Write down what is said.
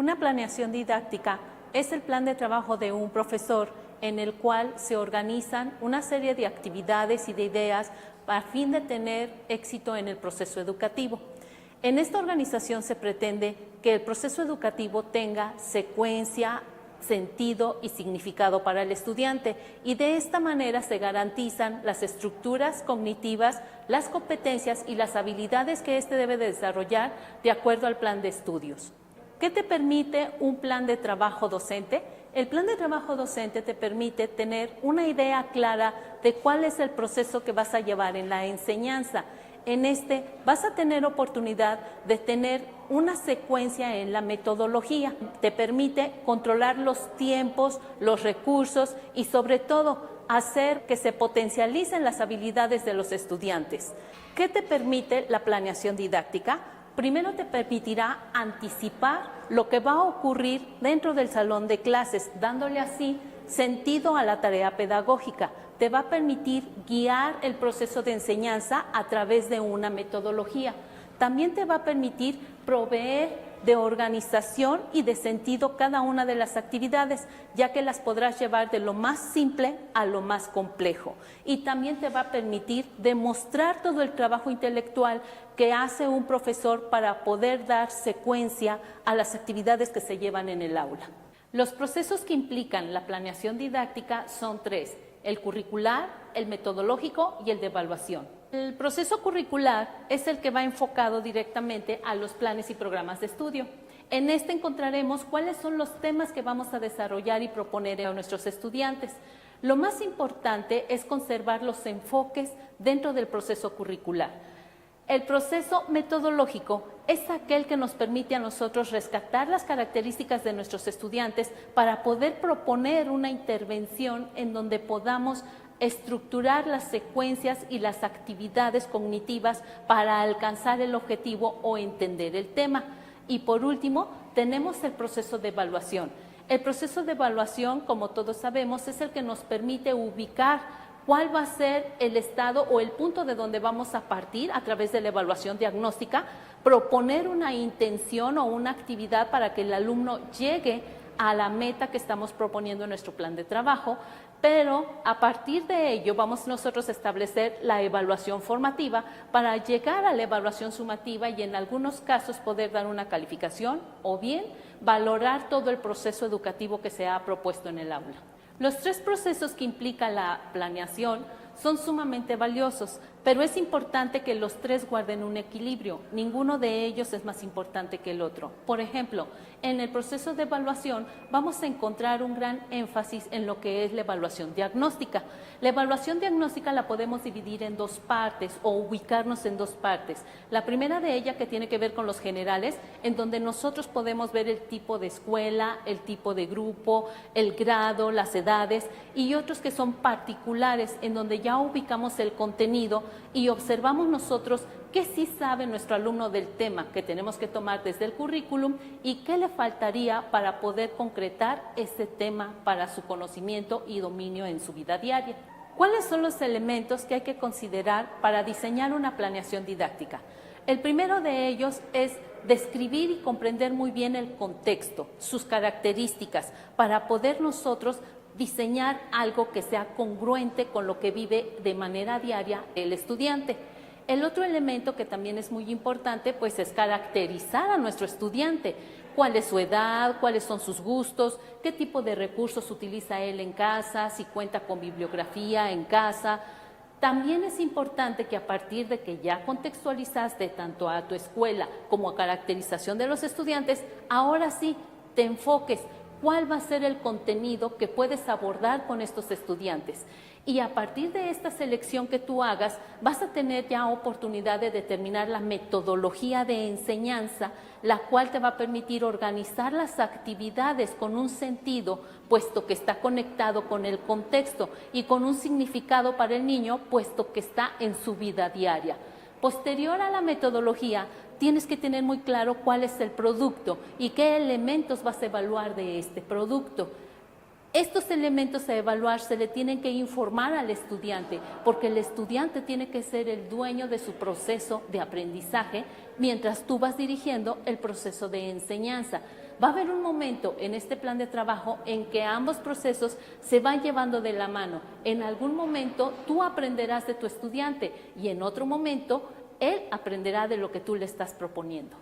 Una planeación didáctica es el plan de trabajo de un profesor en el cual se organizan una serie de actividades y de ideas a fin de tener éxito en el proceso educativo. En esta organización se pretende que el proceso educativo tenga secuencia, sentido y significado para el estudiante, y de esta manera se garantizan las estructuras cognitivas, las competencias y las habilidades que éste debe de desarrollar de acuerdo al plan de estudios. ¿Qué te permite un plan de trabajo docente? El plan de trabajo docente te permite tener una idea clara de cuál es el proceso que vas a llevar en la enseñanza. En este vas a tener oportunidad de tener una secuencia en la metodología. Te permite controlar los tiempos, los recursos y sobre todo hacer que se potencialicen las habilidades de los estudiantes. ¿Qué te permite la planeación didáctica? Primero te permitirá anticipar lo que va a ocurrir dentro del salón de clases, dándole así sentido a la tarea pedagógica. Te va a permitir guiar el proceso de enseñanza a través de una metodología. También te va a permitir proveer de organización y de sentido cada una de las actividades, ya que las podrás llevar de lo más simple a lo más complejo. Y también te va a permitir demostrar todo el trabajo intelectual que hace un profesor para poder dar secuencia a las actividades que se llevan en el aula. Los procesos que implican la planeación didáctica son tres: el curricular, el metodológico y el de evaluación. El proceso curricular es el que va enfocado directamente a los planes y programas de estudio. En este encontraremos cuáles son los temas que vamos a desarrollar y proponer a nuestros estudiantes. Lo más importante es conservar los enfoques dentro del proceso curricular. El proceso metodológico es aquel que nos permite a nosotros rescatar las características de nuestros estudiantes para poder proponer una intervención en donde podamos estructurar las secuencias y las actividades cognitivas para alcanzar el objetivo o entender el tema. Y por último, tenemos el proceso de evaluación. El proceso de evaluación, como todos sabemos, es el que nos permite ubicar cuál va a ser el estado o el punto de donde vamos a partir a través de la evaluación diagnóstica, proponer una intención o una actividad para que el alumno llegue a la meta que estamos proponiendo en nuestro plan de trabajo, pero a partir de ello vamos nosotros a establecer la evaluación formativa para llegar a la evaluación sumativa y en algunos casos poder dar una calificación o bien valorar todo el proceso educativo que se ha propuesto en el aula. Los tres procesos que implica la planeación son sumamente valiosos, pero es importante que los tres guarden un equilibrio. Ninguno de ellos es más importante que el otro. Por ejemplo, en el proceso de evaluación vamos a encontrar un gran énfasis en lo que es la evaluación diagnóstica. La evaluación diagnóstica la podemos dividir en dos partes o ubicarnos en dos partes. La primera de ellas que tiene que ver con los generales, en donde nosotros podemos ver el tipo de escuela, el tipo de grupo, el grado, las edades y otros que son particulares, en donde ya ubicamos el contenido y observamos nosotros qué sí sabe nuestro alumno del tema que tenemos que tomar desde el currículum y qué le faltaría para poder concretar ese tema para su conocimiento y dominio en su vida diaria. ¿Cuáles son los elementos que hay que considerar para diseñar una planeación didáctica? El primero de ellos es describir y comprender muy bien el contexto, sus características, para poder nosotros diseñar algo que sea congruente con lo que vive de manera diaria el estudiante. El otro elemento que también es muy importante, pues es caracterizar a nuestro estudiante. ¿Cuál es su edad? ¿Cuáles son sus gustos? ¿Qué tipo de recursos utiliza él en casa? Si cuenta con bibliografía en casa. También es importante que a partir de que ya contextualizaste tanto a tu escuela como a caracterización de los estudiantes, ahora sí te enfoques cuál va a ser el contenido que puedes abordar con estos estudiantes. Y a partir de esta selección que tú hagas, vas a tener ya oportunidad de determinar la metodología de enseñanza, la cual te va a permitir organizar las actividades con un sentido, puesto que está conectado con el contexto, y con un significado para el niño, puesto que está en su vida diaria. Posterior a la metodología, tienes que tener muy claro cuál es el producto y qué elementos vas a evaluar de este producto. Estos elementos a evaluar se le tienen que informar al estudiante, porque el estudiante tiene que ser el dueño de su proceso de aprendizaje mientras tú vas dirigiendo el proceso de enseñanza. Va a haber un momento en este plan de trabajo en que ambos procesos se van llevando de la mano. En algún momento tú aprenderás de tu estudiante y en otro momento él aprenderá de lo que tú le estás proponiendo.